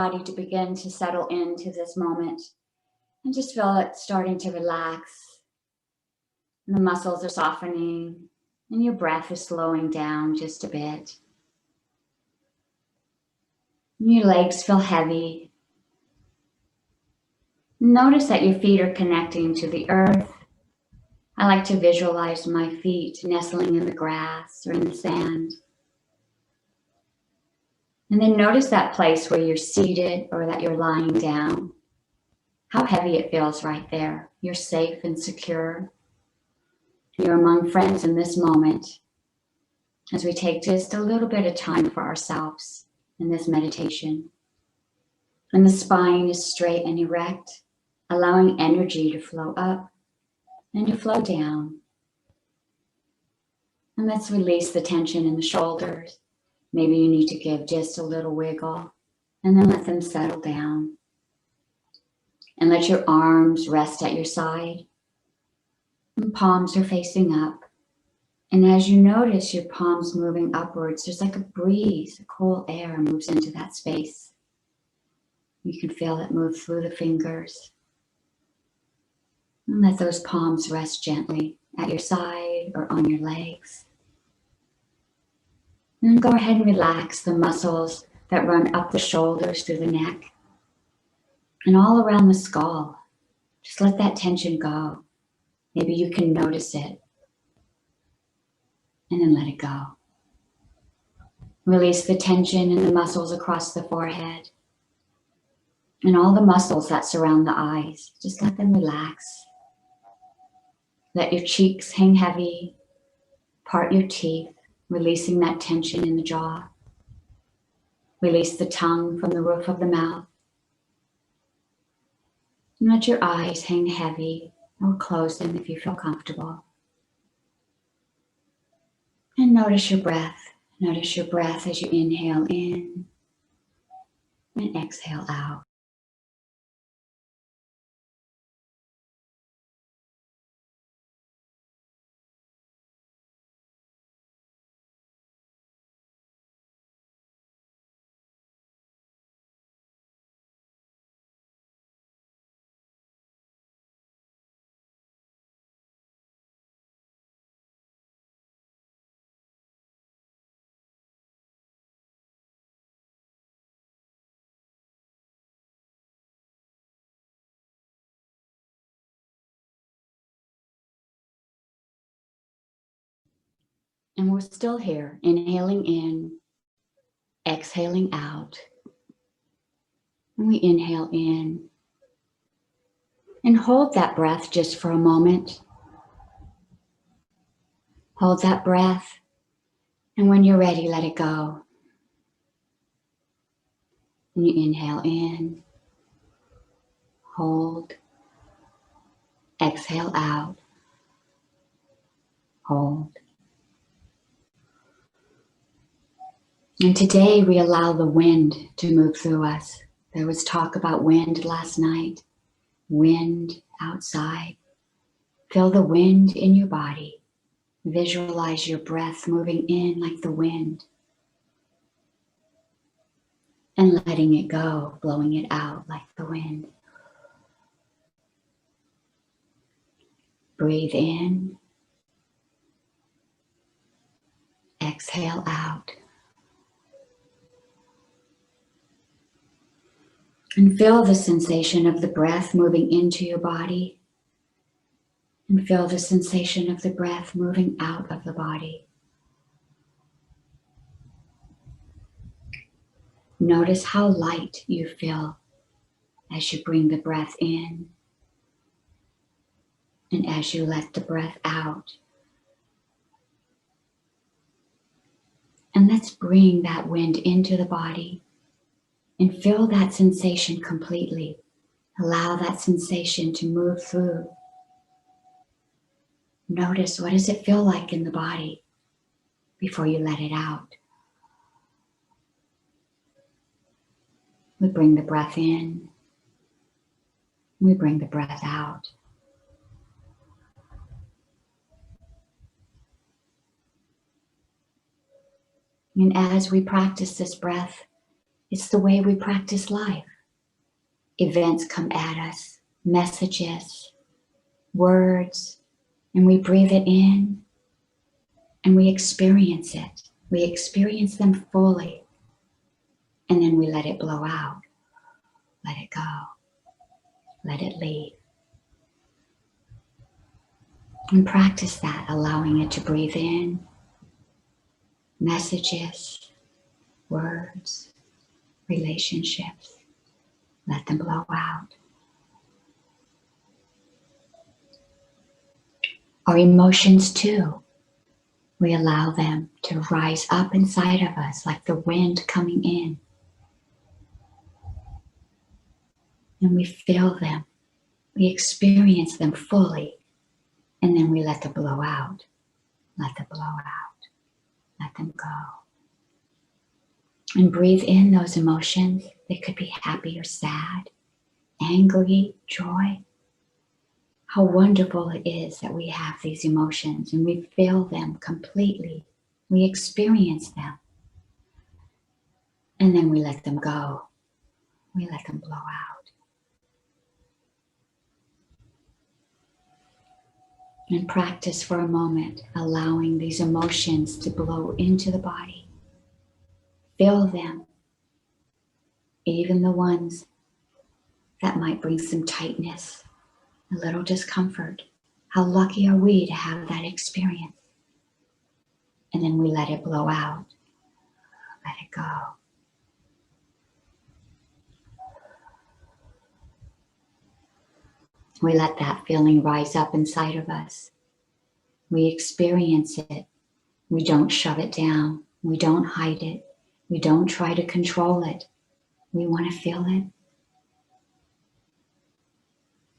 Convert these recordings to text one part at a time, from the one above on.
body to begin to settle into this moment and just feel it starting to relax. And the muscles are softening and your breath is slowing down just a bit. And your legs feel heavy. Notice that your feet are connecting to the earth. I like to visualize my feet nestling in the grass or in the sand. And then notice that place where you're seated or that you're lying down. How heavy it feels right there. You're safe and secure. You're among friends in this moment as we take just a little bit of time for ourselves in this meditation. And the spine is straight and erect, allowing energy to flow up and to flow down. And let's release the tension in the shoulders. Maybe you need to give just a little wiggle and then let them settle down. And let your arms rest at your side. And palms are facing up. And as you notice your palms moving upwards, there's like a breeze, a cool air moves into that space. You can feel it move through the fingers. And let those palms rest gently at your side or on your legs. And then go ahead and relax the muscles that run up the shoulders through the neck and all around the skull. Just let that tension go. Maybe you can notice it and then let it go. Release the tension in the muscles across the forehead and all the muscles that surround the eyes. Just let them relax. Let your cheeks hang heavy. Part your teeth, releasing that tension in the jaw. Release the tongue from the roof of the mouth. And let your eyes hang heavy or close them if you feel comfortable. And notice your breath. Notice your breath as you inhale in and exhale out. And we're still here, inhaling in, exhaling out. And we inhale in and hold that breath just for a moment. Hold that breath, and when you're ready, let it go. And you inhale in, hold, exhale out, hold. And today we allow the wind to move through us. There was talk about wind last night. Wind outside. Feel the wind in your body. Visualize your breath moving in like the wind. And letting it go, blowing it out like the wind. Breathe in. Exhale out. And feel the sensation of the breath moving into your body. And feel the sensation of the breath moving out of the body. Notice how light you feel as you bring the breath in and as you let the breath out. And let's bring that wind into the body and feel that sensation completely. Allow that sensation to move through. Notice, what does it feel like in the body before you let it out? We bring the breath in. We bring the breath out. And as we practice this breath, It's the way we practice life. Events come at us, messages, words, and we breathe it in and we experience it. We experience them fully, and then we let it blow out. Let it go. Let it leave. And practice that, allowing it to breathe in, messages, words, relationships. Let them blow out. Our emotions too. We allow them to rise up inside of us like the wind coming in. And we feel them. We experience them fully. And then we let them blow out. Let them blow out. Let them go. And breathe in those emotions. They could be happy or sad, angry, joy. How wonderful it is that we have these emotions and we feel them completely. We experience them. And then we let them go. We let them blow out. And practice for a moment, allowing these emotions to blow into the body. Feel them, even the ones that might bring some tightness, a little discomfort. How lucky are we to have that experience? And then we let it blow out. Let it go. We let that feeling rise up inside of us. We experience it. We don't shove it down. We don't hide it. We don't try to control it. We want to feel it.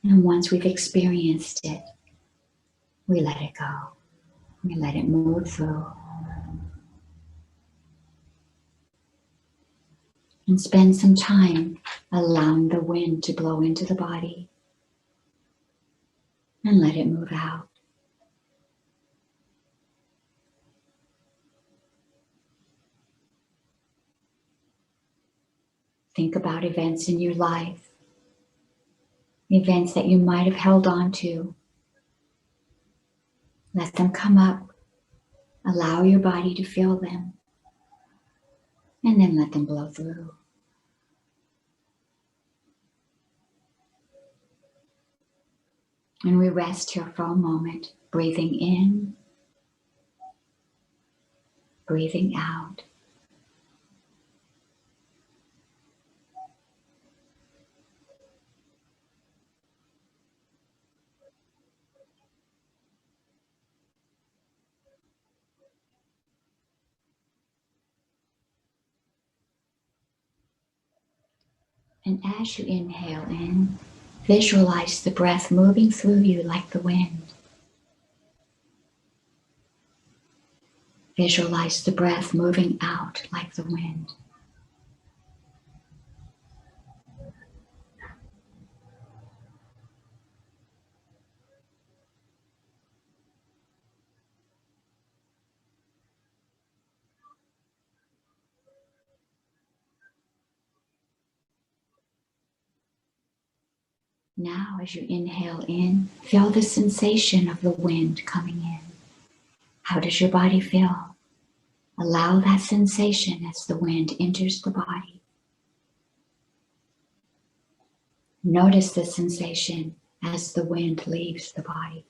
And once we've experienced it, we let it go. We let it move through. And spend some time allowing the wind to blow into the body and let it move out. Think about events in your life, events that you might have held on to. Let them come up. Allow your body to feel them. And then let them blow through. And we rest here for a moment, breathing in, breathing out. And as you inhale in, visualize the breath moving through you like the wind. Visualize the breath moving out like the wind. Now, as you inhale in, feel the sensation of the wind coming in. How does your body feel? Allow that sensation as the wind enters the body. Notice the sensation as the wind leaves the body.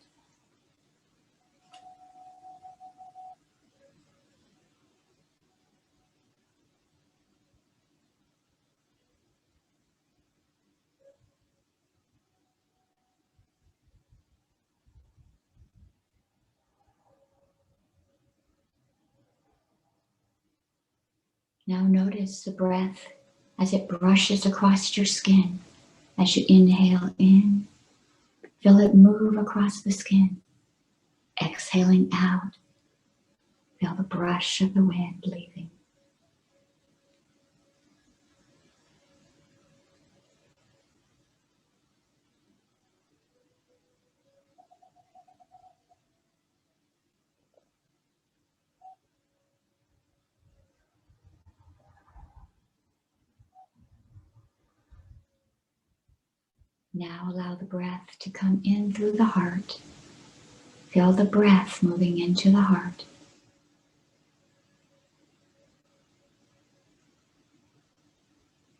Now notice the breath as it brushes across your skin. As you inhale in, feel it move across the skin. Exhaling out, feel the brush of the wind leaving. Now allow the breath to come in through the heart. Feel the breath moving into the heart.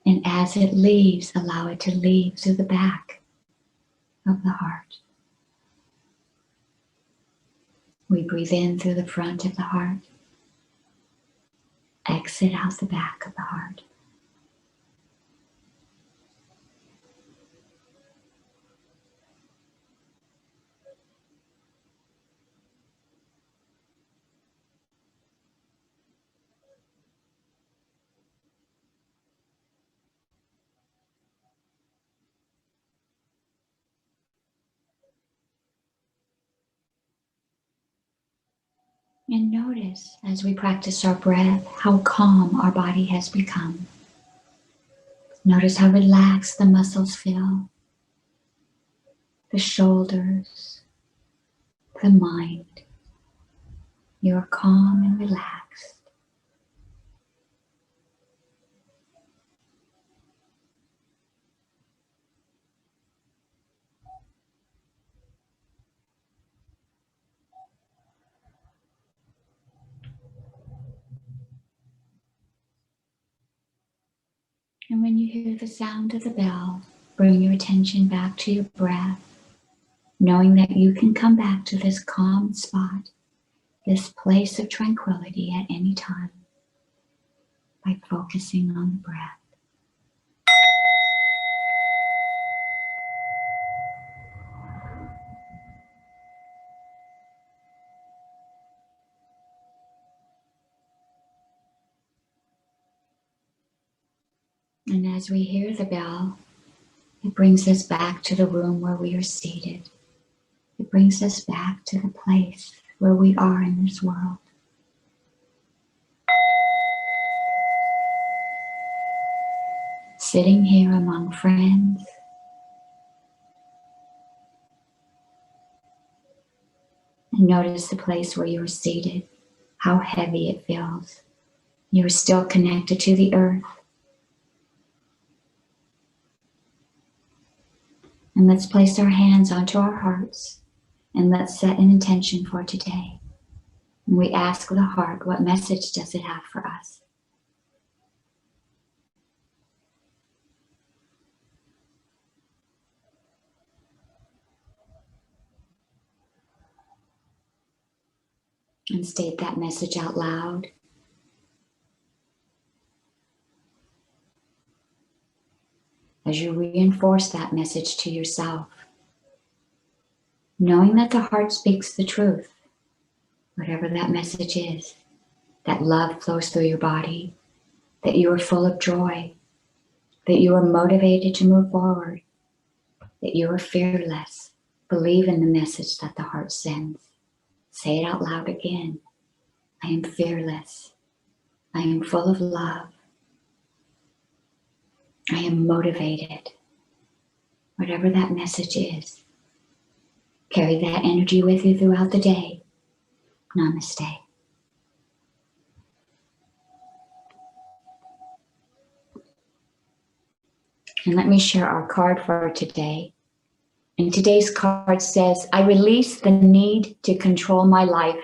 And as it leaves, allow it to leave through the back of the heart. We breathe in through the front of the heart. Exit out the back of the heart. And notice as we practice our breath how calm our body has become. Notice how relaxed the muscles feel, the shoulders, the mind. You are calm and relaxed. And when you hear the sound of the bell, bring your attention back to your breath, knowing that you can come back to this calm spot, this place of tranquility at any time by focusing on the breath. And as we hear the bell, it brings us back to the room where we are seated. It brings us back to the place where we are in this world. Sitting here among friends. And notice the place where you are seated, how heavy it feels. You are still connected to the earth. And let's place our hands onto our hearts and let's set an intention for today. And we ask the heart, what message does it have for us? And state that message out loud. As you reinforce that message to yourself, knowing that the heart speaks the truth, whatever that message is, that love flows through your body, that you are full of joy, that you are motivated to move forward, that you are fearless. Believe in the message that the heart sends. Say it out loud again. I am fearless. I am full of love. I am motivated. Whatever that message is, carry that energy with you throughout the day. Namaste. And let me share our card for today. And today's card says, I release the need to control my life.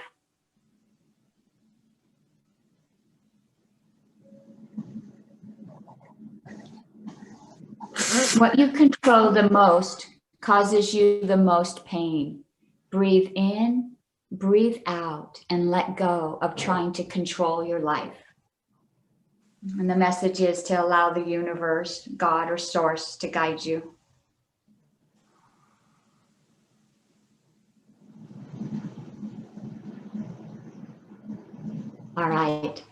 What you control the most causes you the most pain. Breathe in, breathe out, and let go of trying to control your life. And the message is to allow the universe, God, or source to guide you. All right.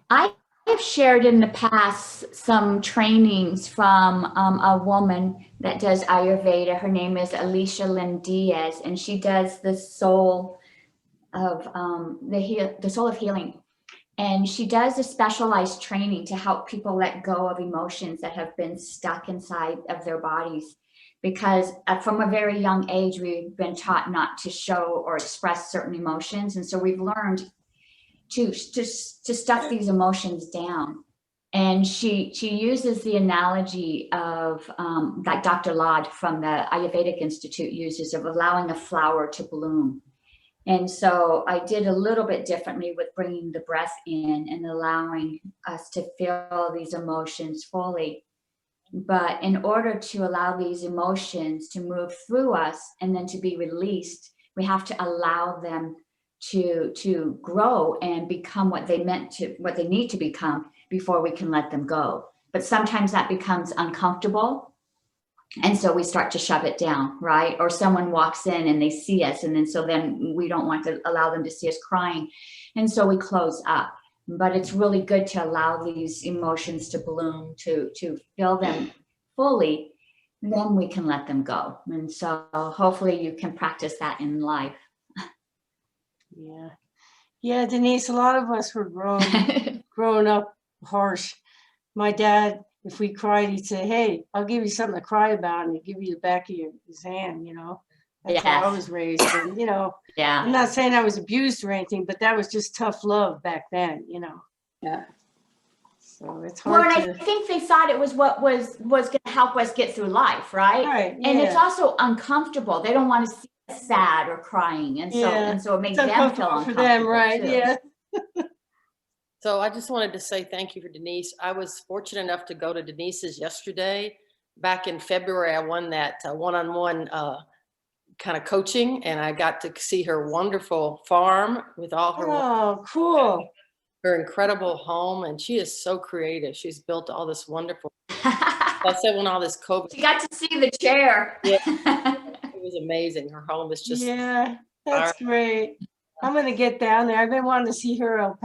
I have shared in the past some trainings from a woman that does Ayurveda. Her name is Alicia Lynn Diaz, and she does the soul of the soul of healing. And she does a specialized training to help people let go of emotions that have been stuck inside of their bodies. Because from a very young age, we've been taught not to show or express certain emotions. And so we've learned to stuff these emotions down. And she uses the analogy of like Dr. Lad from the Ayurvedic Institute uses of allowing a flower to bloom. And so I did a little bit differently with bringing the breath in and allowing us to feel these emotions fully. But in order to allow these emotions to move through us and then to be released, we have to allow them to grow and become what what they need to become before we can let them go. But sometimes that becomes uncomfortable. And so we start to shove it down, right? Or someone walks in and they see us, and then we don't want to allow them to see us crying. And so we close up. But it's really good to allow these emotions to bloom, to feel them fully, then we can let them go. And so hopefully you can practice that in life. Yeah. Yeah, Denise, a lot of us were grown up harsh. My dad, if we cried, he'd say, "Hey, I'll give you something to cry about," and he'd give you the back of his hand, you know. That's how I Yes. was raised. And, you know, I'm Yeah. not saying I was abused or anything, but that was just tough love back then, you know. Yeah. So it's Well, hard and I to, think they thought it was what was going to help us get through life, right? right, And it's yeah. also uncomfortable. They don't want to see us sad or crying, and Yeah. so it made It's them feel uncomfortable for uncomfortable them, right? too. Yeah. So I just wanted to say thank you for Denise. I was fortunate enough to go to Denise's yesterday. Back in February, I won that one-on-one kind of coaching, and I got to see her wonderful farm with all her Oh, cool. her incredible home, and she is so creative. She's built all this wonderful. I said when all this COVID, She got to see the chair. Yeah. it was amazing. Her home is just Yeah, that's great. I'm going to get down there. I've been wanting to see her alpaca.